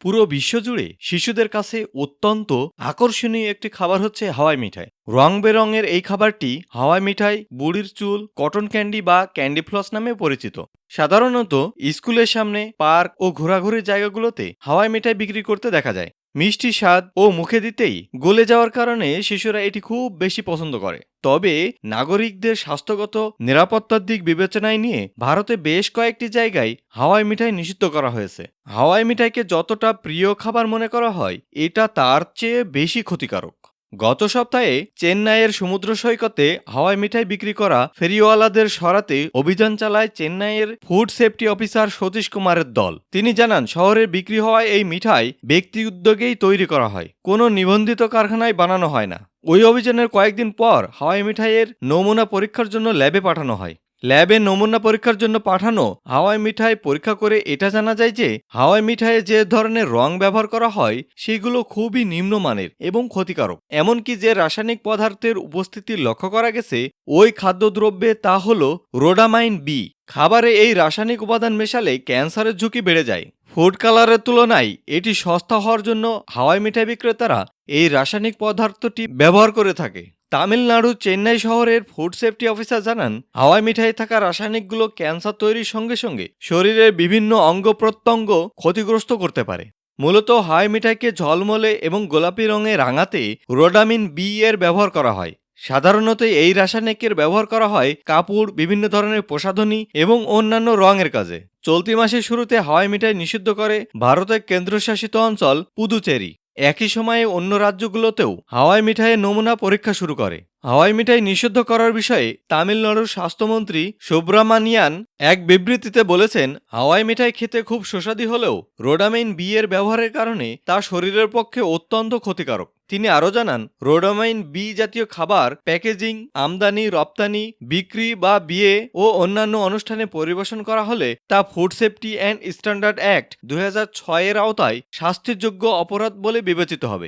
পুরো বিশ্বজুড়ে শিশুদের কাছে অত্যন্ত আকর্ষণীয় একটি খাবার হচ্ছে হাওয়াই মিঠাই। রং বেরঙের এই খাবারটি হাওয়াই মিঠাই, বুড়ির চুল, কটন ক্যান্ডি বা ক্যান্ডি ফ্লস নামে পরিচিত। সাধারণত স্কুলের সামনে, পার্ক ও ঘোরাঘুরির জায়গাগুলোতে হাওয়াই মিঠাই বিক্রি করতে দেখা যায়। মিষ্টি স্বাদ ও মুখে দিতেই গলে যাওয়ার কারণে শিশুরা এটি খুব বেশি পছন্দ করে। তবে নাগরিকদের স্বাস্থ্যগত নিরাপত্তার দিক বিবেচনায় নিয়ে ভারতে বেশ কয়েকটি জায়গায় হাওয়াই মিঠাই নিষিদ্ধ করা হয়েছে। হাওয়াই মিঠাইকে যতটা প্রিয় খাবার মনে করা হয়, এটা তার চেয়ে বেশি ক্ষতিকারক। গত সপ্তাহে চেন্নাইয়ের সমুদ্র সৈকতে হাওয়াই মিঠাই বিক্রি করা ফেরিওয়ালাদের সরাতে অভিযান চালায় চেন্নাইয়ের ফুড সেফটি অফিসার সতীশ কুমারের দল। তিনি জানান, শহরে বিক্রি হওয়া এই মিঠাই ব্যক্তি উদ্যোগেই তৈরি করা হয়, কোনো নিবন্ধিত কারখানায় বানানো হয় না। ওই অভিযানের কয়েকদিন পর হাওয়াই মিঠাইয়ের নমুনা পরীক্ষার জন্য ল্যাবে পাঠানো হয়। ল্যাবে নমুনা পরীক্ষার জন্য পাঠানো হাওয়াই মিঠাই পরীক্ষা করে এটা জানা যায় যে হাওয়াই মিঠাইয়ে যে ধরনের রং ব্যবহার করা হয় সেগুলো খুবই নিম্নমানের এবং ক্ষতিকারক। এমনকি যে রাসায়নিক পদার্থের উপস্থিতি লক্ষ্য করা গেছে ওই খাদ্যদ্রব্যে, তা হলো রোডামাইন বি। খাবারে এই রাসায়নিক উপাদান মেশালে ক্যান্সারের ঝুঁকি বেড়ে যায়। ফুড কালারের তুলনায় এটি সস্তা হওয়ার জন্য হাওয়াই মিঠাই বিক্রেতারা এই রাসায়নিক পদার্থটি ব্যবহার করে থাকে। তামিলনাড়ুর চেন্নাই শহরের ফুড সেফটি অফিসার জানান, হাওয়াই মিঠাই থাকা রাসায়নিকগুলো ক্যান্সার তৈরির সঙ্গে সঙ্গে শরীরের বিভিন্ন অঙ্গ প্রত্যঙ্গ ক্ষতিগ্রস্ত করতে পারে। মূলত হাওয়াই মিঠাইকে ঝলমলে এবং গোলাপি রঙে রাঙাতে রোডামিন বি এর ব্যবহার করা হয়। সাধারণত এই রাসায়নিকের ব্যবহার করা হয় কাপড়, বিভিন্ন ধরনের প্রসাধনী এবং অন্যান্য রঙের কাজে। চলতি মাসের শুরুতে হাওয়াই মিঠাই নিষিদ্ধ করে ভারতের কেন্দ্রশাসিত অঞ্চল পুদুচেরি। একই সময়ে অন্য রাজ্যগুলোতেও হাওয়াই মিঠাইয়ের নমুনা পরীক্ষা শুরু করে। হাওয়াই মিঠাই নিষিদ্ধ করার বিষয়ে তামিলনাড়ুর স্বাস্থ্যমন্ত্রী সুব্রামানিয়ান এক বিবৃতিতে বলেছেন, হাওয়াই মিঠাই খেতে খুব সুস্বাদু হলেও রোডামাইন বি এর ব্যবহারের কারণে তা শরীরের পক্ষে অত্যন্ত ক্ষতিকারক। তিনি আরও জানান, রোডামাইন বি জাতীয় খাবার প্যাকেজিং, আমদানি, রপ্তানি, বিক্রি বা বিয়ে ও অন্যান্য অনুষ্ঠানে পরিবেশন করা হলে তা food safety and standard act 2006 এর আওতায় শাস্তিযোগ্য অপরাধ বলে বিবেচিত হবে।